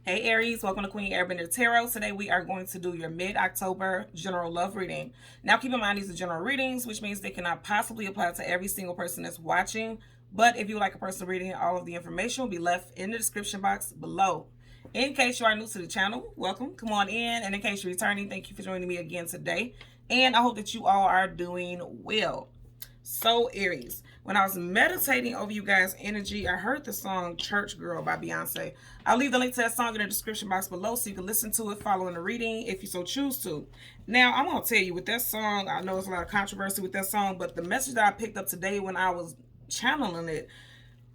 Hey Aries, welcome to Queen Airbender Tarot. Today we are going to do your mid-October general love reading. Now keep in mind these are general readings, which means they cannot possibly apply to every single person that's watching. But if you would like a personal reading, all of the information will be left in the description box below. In case you are new to the channel, welcome, come on in. And in case you're returning, thank you for joining me again today. And I hope that you all are doing well. So Aries, when I was meditating over you guys' energy, I heard the song Church Girl by Beyonce. I'll leave the link to that song in the description box below so you can listen to it following the reading if you so choose to. Now, I'm going to tell you with that song, I know there's a lot of controversy with that song, but the message that I picked up today when I was channeling it,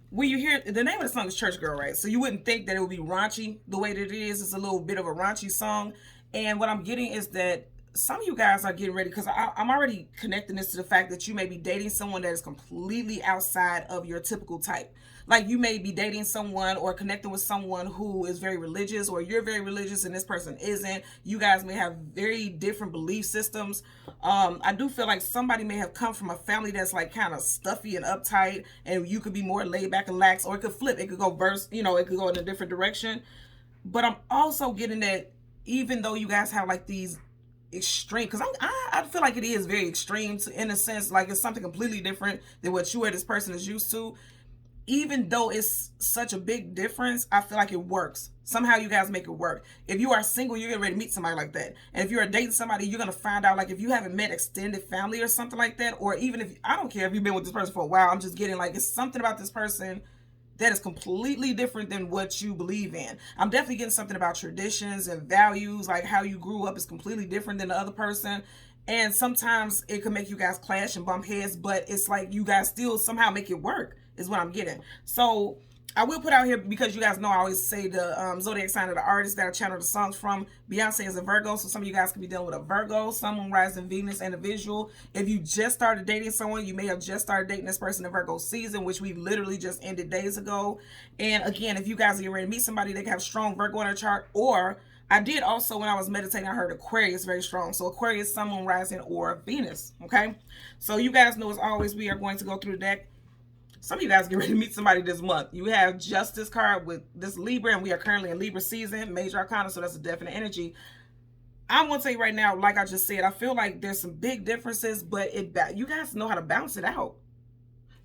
when you hear the name of the song is Church Girl, right? So you wouldn't think that it would be raunchy the way that it is. It's a little bit of a raunchy song. And what I'm getting is that some of you guys are getting ready because I'm already connecting this to the fact that you may be dating someone that is completely outside of your typical type. Like you may be dating someone or connecting with someone who is very religious, or you're very religious and this person isn't. You guys may have very different belief systems. I do feel like somebody may have come from a family that's like kind of stuffy and uptight, and you could be more laid back and lax, or it could flip. It could go burst, it could go in a different direction. But I'm also getting that even though you guys have like these extreme, because I feel like it is very extreme in a sense, like it's something completely different than what you or this person is used to. Even though it's such a big difference, I feel like it works. Somehow you guys make it work. If you are single, you're getting ready to meet somebody like that. And if you're dating somebody, you're going to find out, like if you haven't met extended family or something like that, or even if, I don't care if you've been with this person for a while, I'm just getting like, it's something about this person that is completely different than what you believe in. I'm definitely getting something about traditions and values, like how you grew up is completely different than the other person. And sometimes it can make you guys clash and bump heads, but it's like you guys still somehow make it work, is what I'm getting. So I will put out here, because you guys know I always say the zodiac sign of the artist that I channel the songs from. Beyonce is a Virgo, so some of you guys could be dealing with a Virgo, Sun, rising Venus, individual. If you just started dating someone, you may have just started dating this person in Virgo season, which we literally just ended days ago. And again, if you guys are getting ready to meet somebody that can have strong Virgo in their chart, or I did also, when I was meditating, I heard Aquarius very strong. So Aquarius, Sun, Moon, Rising, or Venus. Okay. So you guys know, as always, we are going to go through the deck. Some of you guys get ready to meet somebody this month. You have Justice card with this Libra, and we are currently in Libra season, major arcana, so that's a definite energy. I'm going to tell you right now, like I just said, I feel like there's some big differences, but you guys know how to balance it out.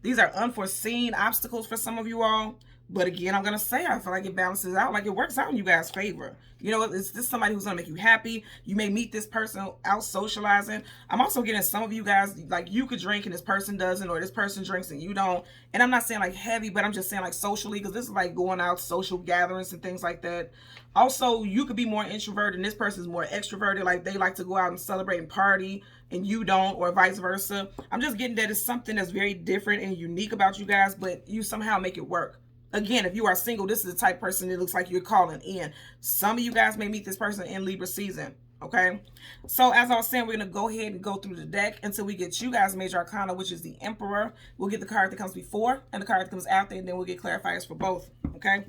These are unforeseen obstacles for some of you all. But again, I'm going to say, I feel like it balances out, like it works out in you guys' favor. It's this somebody who's going to make you happy. You may meet this person out socializing. I'm also getting some of you guys, like you could drink and this person doesn't, or this person drinks and you don't. And I'm not saying like heavy, but I'm just saying like socially, because this is like going out, social gatherings and things like that. Also, you could be more introverted and this person's more extroverted. Like they like to go out and celebrate and party and you don't, or vice versa. I'm just getting that it's something that's very different and unique about you guys, but you somehow make it work. Again, if you are single, this is the type of person that looks like you're calling in. Some of you guys may meet this person in Libra season. Okay. So as I was saying, we're going to go ahead and go through the deck until we get you guys major arcana, which is the Emperor. We'll get the card that comes before and the card that comes after, and then we'll get clarifiers for both. Okay.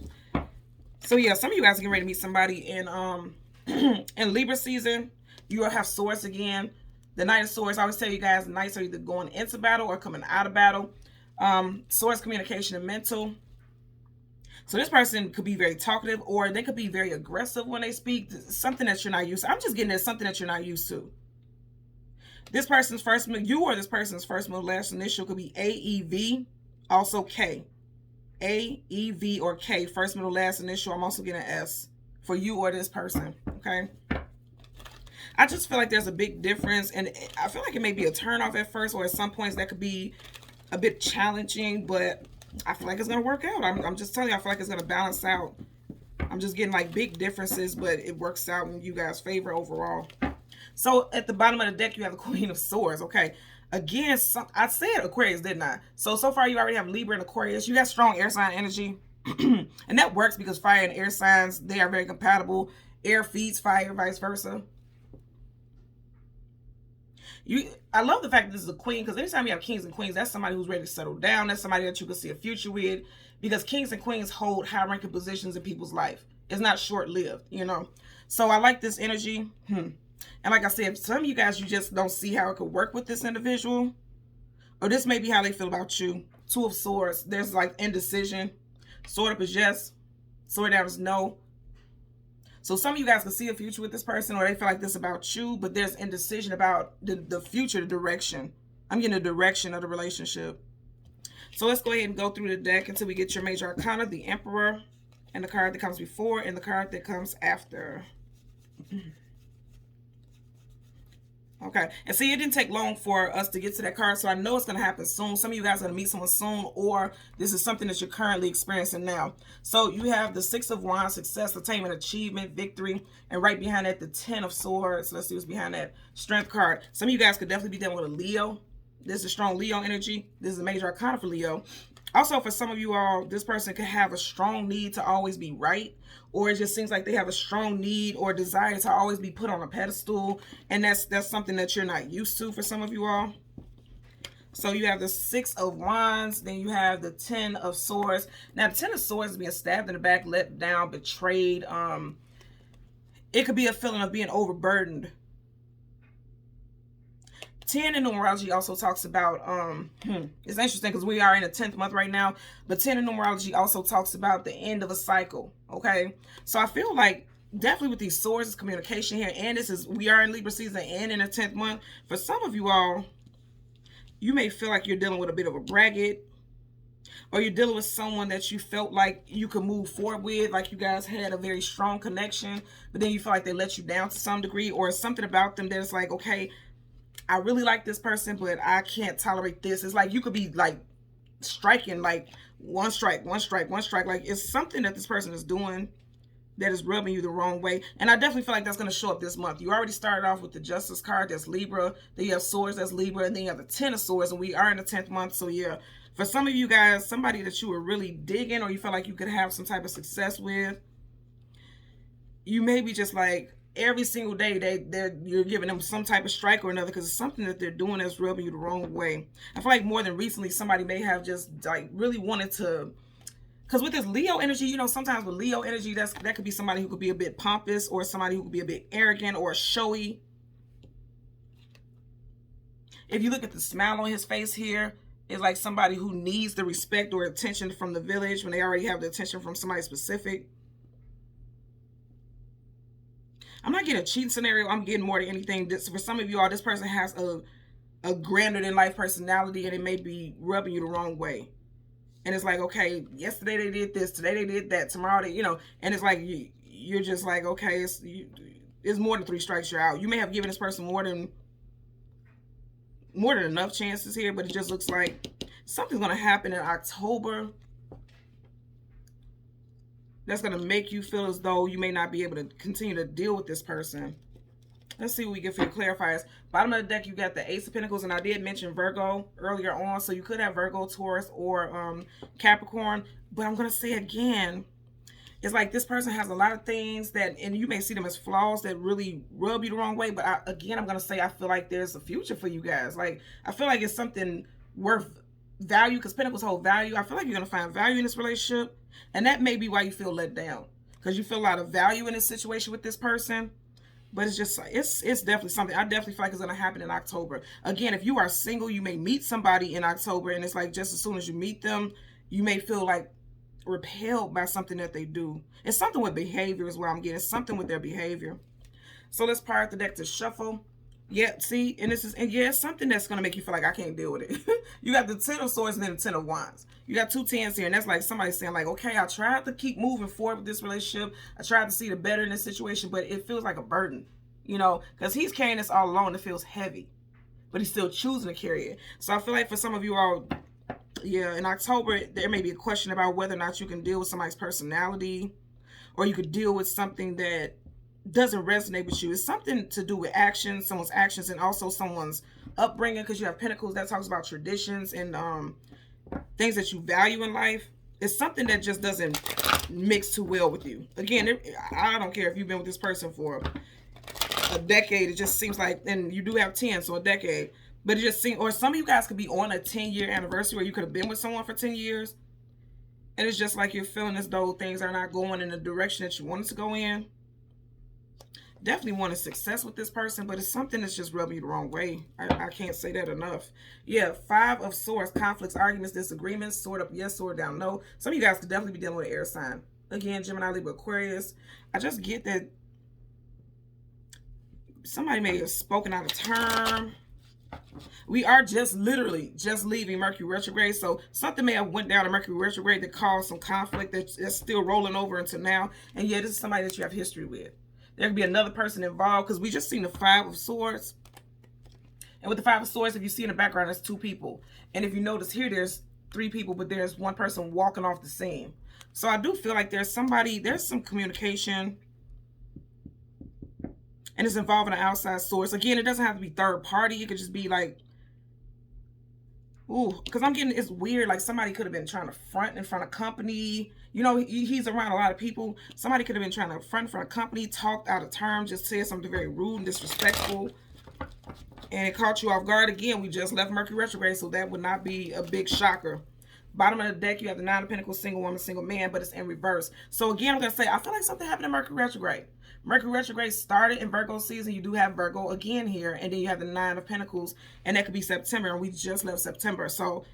So yeah, some of you guys are getting ready to meet somebody in in Libra season. You will have swords again. The Knight of Swords. I always tell you guys, knights are either going into battle or coming out of battle. Swords, communication, and mental. So this person could be very talkative, or they could be very aggressive when they speak. Something that you're not used to. I'm just getting at something that you're not used to. This person's first, you or this person's first, middle, last initial could be AEV, also K. AEV or K, first, middle, last initial. I'm also getting an S for you or this person. Okay. I just feel like there's a big difference, and I feel like it may be a turnoff at first, or at some points that could be a bit challenging, but I feel like it's going to work out. I'm just telling you, I feel like it's going to balance out. I'm just getting like big differences, but it works out in you guys' favor overall. So at the bottom of the deck, you have the Queen of Swords. Okay. Again, I said Aquarius, didn't I? So far you already have Libra and Aquarius. You got strong air sign energy. And that works because fire and air signs, they are very compatible. Air feeds fire, vice versa. I love the fact that this is a queen, because anytime you have kings and queens, that's somebody who's ready to settle down. That's somebody that you can see a future with, because kings and queens hold high-ranking positions in people's life. It's not short-lived, So I like this energy. And like I said, some of you guys, you just don't see how it could work with this individual. Or this may be how they feel about you. Two of Swords. There's like indecision. Sword up is yes. Sword down is no. So some of you guys can see a future with this person, or they feel like this about you, but there's indecision about the future, the direction. I'm getting the direction of the relationship. So let's go ahead and go through the deck until we get your major arcana, the Emperor, and the card that comes before, and the card that comes after. Okay, and see, it didn't take long for us to get to that card, so I know it's going to happen soon. Some of you guys are going to meet someone soon, or this is something that you're currently experiencing now. So you have the Six of Wands, success, attainment, achievement, victory, and right behind that, the Ten of Swords. Let's see what's behind that. Strength card. Some of you guys could definitely be dealing with a Leo. This is strong Leo energy. This is a major arcana for Leo. Also, for some of you all, this person could have a strong need to always be right, or it just seems like they have a strong need or desire to always be put on a pedestal, and that's something that you're not used to for some of you all. So you have the Six of Wands, then you have the Ten of Swords. Now, the Ten of Swords is being stabbed in the back, let down, betrayed. It could be a feeling of being overburdened. 10 in numerology also talks about, it's interesting because we are in the 10th month right now, but 10 in numerology also talks about the end of a cycle, okay? So I feel like definitely with these swords, it's communication here, and we are in Libra season and in the 10th month. For some of you all, you may feel like you're dealing with a bit of a bracket, or you're dealing with someone that you felt like you could move forward with, like you guys had a very strong connection, but then you feel like they let you down to some degree, or something about them that is like, okay, I really like this person, but I can't tolerate this. It's like you could be like striking like one strike, one strike, one strike. Like it's something that this person is doing that is rubbing you the wrong way. And I definitely feel like that's going to show up this month. You already started off with the Justice card. That's Libra. Then you have Swords. That's Libra. And then you have the Ten of Swords. And we are in the 10th month. So yeah, for some of you guys, somebody that you were really digging or you felt like you could have some type of success with, you may be just like, every single day you're giving them some type of strike or another because it's something that they're doing that's rubbing you the wrong way. I feel like more than recently somebody may have just like really wanted to, because with this Leo energy, you know, sometimes with Leo energy, that could be somebody who could be a bit pompous, or somebody who could be a bit arrogant or showy. If you look at the smile on his face here, it's like somebody who needs the respect or attention from the village when they already have the attention from somebody specific. I'm not getting a cheating scenario. I'm getting more than anything. For some of you all, this person has a grander than life personality, and it may be rubbing you the wrong way. And it's like, okay, yesterday they did this, today they did that, tomorrow they, you know, and it's like you're just like, okay, it's more than 3 strikes, you're out. You may have given this person more than enough chances here, but it just looks like something's going to happen in October that's going to make you feel as though you may not be able to continue to deal with this person. Let's see what we get for your clarifiers. Bottom of the deck, you got the Ace of Pentacles, and I did mention Virgo earlier on, so you could have Virgo, Taurus, or Capricorn. But I'm going to say again, it's like this person has a lot of things that, and you may see them as flaws that really rub you the wrong way. But again, I'm going to say I feel like there's a future for you guys. Like, I feel like it's something worth value, because Pentacles hold value. I feel like you're going to find value in this relationship. And that may be why you feel let down, because you feel a lot of value in this situation with this person. But it's just, it's definitely something. I definitely feel like it's going to happen in October. Again, if you are single, you may meet somebody in October, and it's like just as soon as you meet them, you may feel like repelled by something that they do. It's something with behavior is what I'm getting. It's something with their behavior. So let's part the deck to shuffle. Yeah, see, and it's something that's going to make you feel like I can't deal with it. You got the Ten of Swords and then the Ten of Wands. You got 2 tens here, and that's like somebody saying like, okay, I tried to keep moving forward with this relationship. I tried to see the better in this situation, but it feels like a burden, you know, because he's carrying this all alone. It feels heavy, but he's still choosing to carry it. So I feel like for some of you all, yeah, in October, there may be a question about whether or not you can deal with somebody's personality, or you could deal with something that doesn't resonate with you. It's something to do with actions, someone's actions, and also someone's upbringing, because you have Pentacles that talks about traditions and things that you value in life. It's something that just doesn't mix too well with you. Again, I don't care if you've been with this person for a decade. It just seems like, and you do have 10, so a decade. But it just seems, or some of you guys could be on a 10-year anniversary where you could have been with someone for 10 years. And it's just like you're feeling as though things are not going in the direction that you wanted to go in. Definitely wanted success with this person, but it's something that's just rubbing you the wrong way. I can't say that enough. Yeah, 5 of Swords, conflicts, arguments, disagreements, sword up yes, sword down no. Some of you guys could definitely be dealing with an air sign. Again, Gemini, Libra, Aquarius. I just get that somebody may have spoken out of term. We are just literally just leaving Mercury retrograde, so something may have went down to Mercury retrograde that caused some conflict that's still rolling over into now. And yeah, this is somebody that you have history with. There could be another person involved, because we just seen the Five of Swords. And with the Five of Swords, if you see in the background, there's 2 people. And if you notice here, there's 3 people, but there's 1 person walking off the scene. So I do feel like there's some communication, and it's involving an outside source. Again, it doesn't have to be third party. It could just be like, ooh, because I'm getting, it's weird. Like somebody could have been trying to front in front of company. You know, he's around a lot of people. Somebody could have been trying to front in front of company, talked out of term, just said something very rude and disrespectful, and it caught you off guard. Again, we just left Mercury retrograde, so that would not be a big shocker. Bottom of the deck, you have the Nine of Pentacles, single woman, single man, but it's in reverse. So again, I'm going to say, I feel like something happened in Mercury retrograde. Mercury retrograde started in Virgo season. You do have Virgo again here, and then you have the Nine of Pentacles, and that could be September, and we just left September. So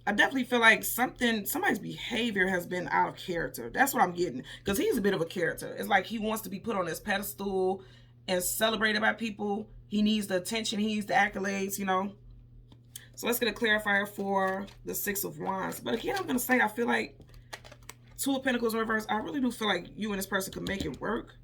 I definitely feel like somebody's behavior has been out of character. That's what I'm getting, because he's a bit of a character. It's like he wants to be put on this pedestal and celebrated by people. He needs the attention. He needs the accolades, you know. So let's get a clarifier for the Six of Wands. But again, I'm going to say, I feel like Two of Pentacles in reverse. I really do feel like you and this person could make it work.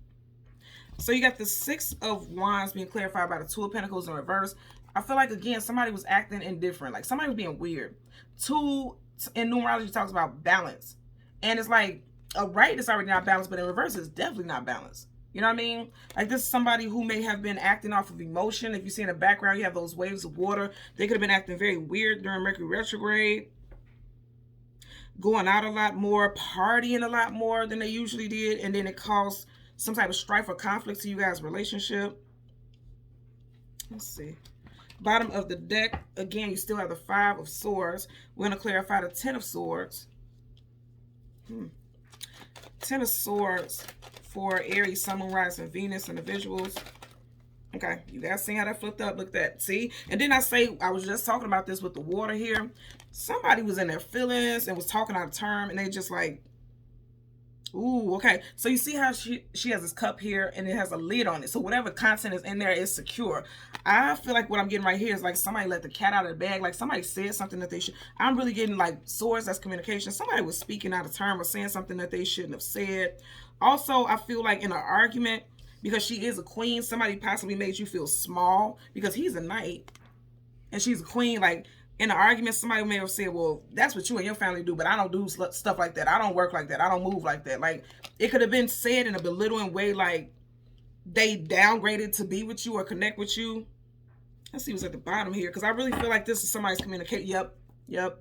So you got the Six of Wands being clarified by the Two of Pentacles in reverse. I feel like, again, somebody was acting indifferent. Like somebody was being weird. Two in numerology talks about balance. And it's like a right is already not balanced, but in reverse is definitely not balanced. You know what I mean? Like this is somebody who may have been acting off of emotion. If you see in the background, you have those waves of water. They could have been acting very weird during Mercury retrograde. Going out a lot more, partying a lot more than they usually did. And then it caused some type of strife or conflict to you guys' relationship. Let's see. Bottom of the deck, again, you still have the Five of Swords. We're going to clarify the Ten of Swords. Ten of Swords for Aries, Sun, Moon, Rising, Venus, individuals. Okay, you guys see how that flipped up? Look at that. See? And then I was just talking about this with the water here. Somebody was in their feelings and was talking out of term, and they just like, ooh, okay. So you see how she has this cup here, and it has a lid on it. So whatever content is in there is secure. I feel like what I'm getting right here is like somebody let the cat out of the bag. Like somebody said something that they should. I'm really getting like swords, that's communication. Somebody was speaking out of term or saying something that they shouldn't have said. Also, I feel like in an argument, because she is a queen, somebody possibly made you feel small because he's a knight and she's a queen. Like in an argument, somebody may have said, well, that's what you and your family do, but I don't do stuff like that. I don't work like that. I don't move like that. Like it could have been said in a belittling way, like they downgraded to be with you or connect with you. Let's see what's at the bottom here, because I really feel like this is somebody's communication. Yep.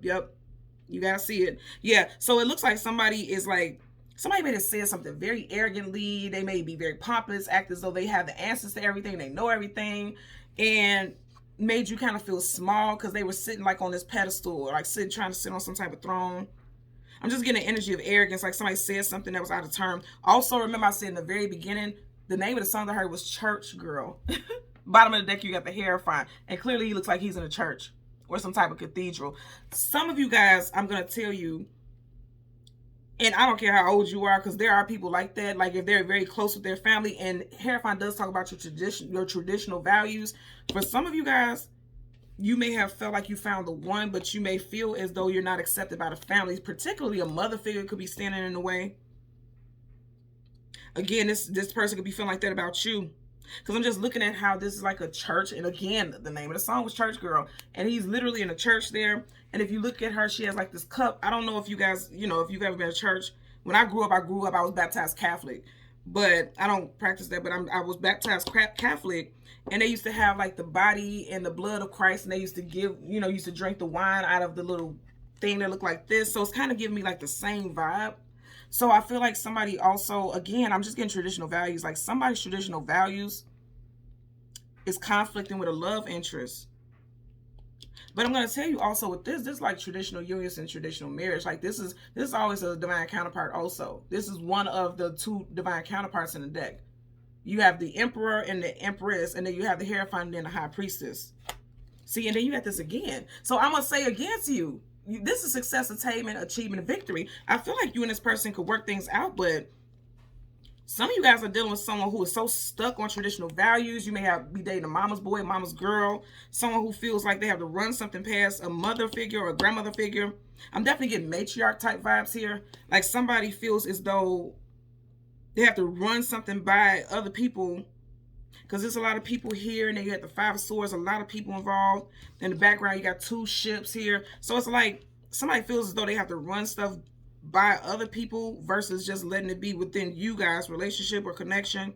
You guys see it. Yeah, so it looks like somebody is like, somebody may have said something very arrogantly. They may be very pompous, act as though they have the answers to everything. They know everything. And made you kind of feel small because they were sitting like on this pedestal or like trying to sit on some type of throne. I'm just getting an energy of arrogance, like somebody said something that was out of term. Also, remember I said in the very beginning, the name of the song I heard was Church Girl. Bottom of the deck, you got the Hierophant. And clearly he looks like he's in a church or some type of cathedral. Some of you guys, I'm going to tell you, and I don't care how old you are, because there are people like that. Like if they're very close with their family, and Hierophant does talk about your traditional values. For some of you guys, you may have felt like you found the one, but you may feel as though you're not accepted by the family. Particularly a mother figure could be standing in the way. Again, this person could be feeling like that about you. Because I'm just looking at how this is like a church. And again, the name of the song was Church Girl. And he's literally in a church there. And if you look at her, she has like this cup. I don't know if you guys, if you've ever been to church. When I grew up, I was baptized Catholic. But I don't practice that. But I was baptized Catholic. And they used to have like the body and the blood of Christ. And they used to used to drink the wine out of the little thing that looked like this. So it's kind of giving me like the same vibe. So I feel like somebody also, again, I'm just getting traditional values. Like somebody's traditional values is conflicting with a love interest. But I'm going to tell you also with this is like traditional unions and traditional marriage. Like this is always a divine counterpart also. This is one of the two divine counterparts in the deck. You have the Emperor and the Empress, and then you have the Hierophant and then the High Priestess. See, and then you got this again. So I'm going to say again to you, this is success, attainment, achievement, and victory. I feel like you and this person could work things out, but some of you guys are dealing with someone who is so stuck on traditional values. You may be dating a mama's boy, mama's girl, someone who feels like they have to run something past a mother figure or a grandmother figure. I'm definitely getting matriarch type vibes here. Like somebody feels as though they have to run something by other people, because there's a lot of people here, and then you have the Five of Swords, a lot of people involved. In the background, you got 2 ships here. So it's like somebody feels as though they have to run stuff by other people versus just letting it be within you guys' relationship or connection.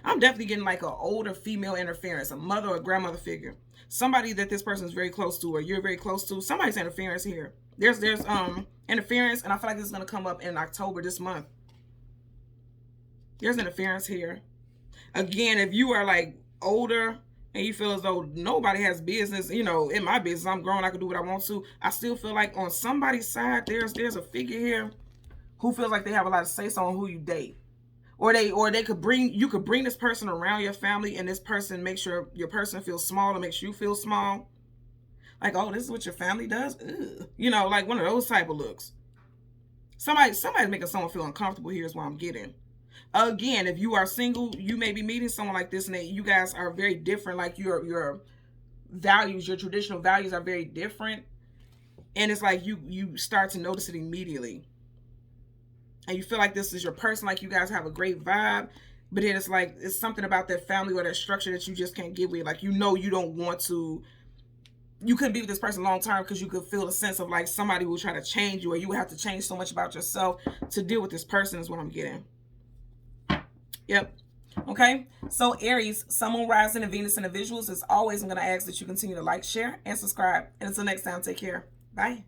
I'm definitely getting like an older female interference, a mother or grandmother figure, somebody that this person is very close to or you're very close to. Somebody's interference here. There's interference, and I feel like this is going to come up in October this month. There's interference here. Again, if you are like older and you feel as though nobody has business, you know, in my business, I'm grown, I can do what I want to. I still feel like on somebody's side, there's a figure here who feels like they have a lot of say-so on who you date. Or they could bring, you could bring this person around your family, and this person makes sure your person feels small or makes you feel small. Like, oh, this is what your family does? Ugh. You know, like one of those type of looks. Somebody's making someone feel uncomfortable here is what I'm getting. Again, if you are single, you may be meeting someone like this, and you guys are very different. Like your values, your traditional values are very different, and it's like you start to notice it immediately, and you feel like this is your person. Like you guys have a great vibe, but then it's like it's something about that family or that structure that you just can't get with. Like, you know, you don't want to. You couldn't be with this person long term because you could feel a sense of like somebody will try to change you, or you would have to change so much about yourself to deal with this person is what I'm getting. Yep. Okay. So Aries, Sun, Moon, Rising, and Venus in the visuals. As always, I'm going to ask that you continue to like, share, and subscribe. And until next time, take care. Bye.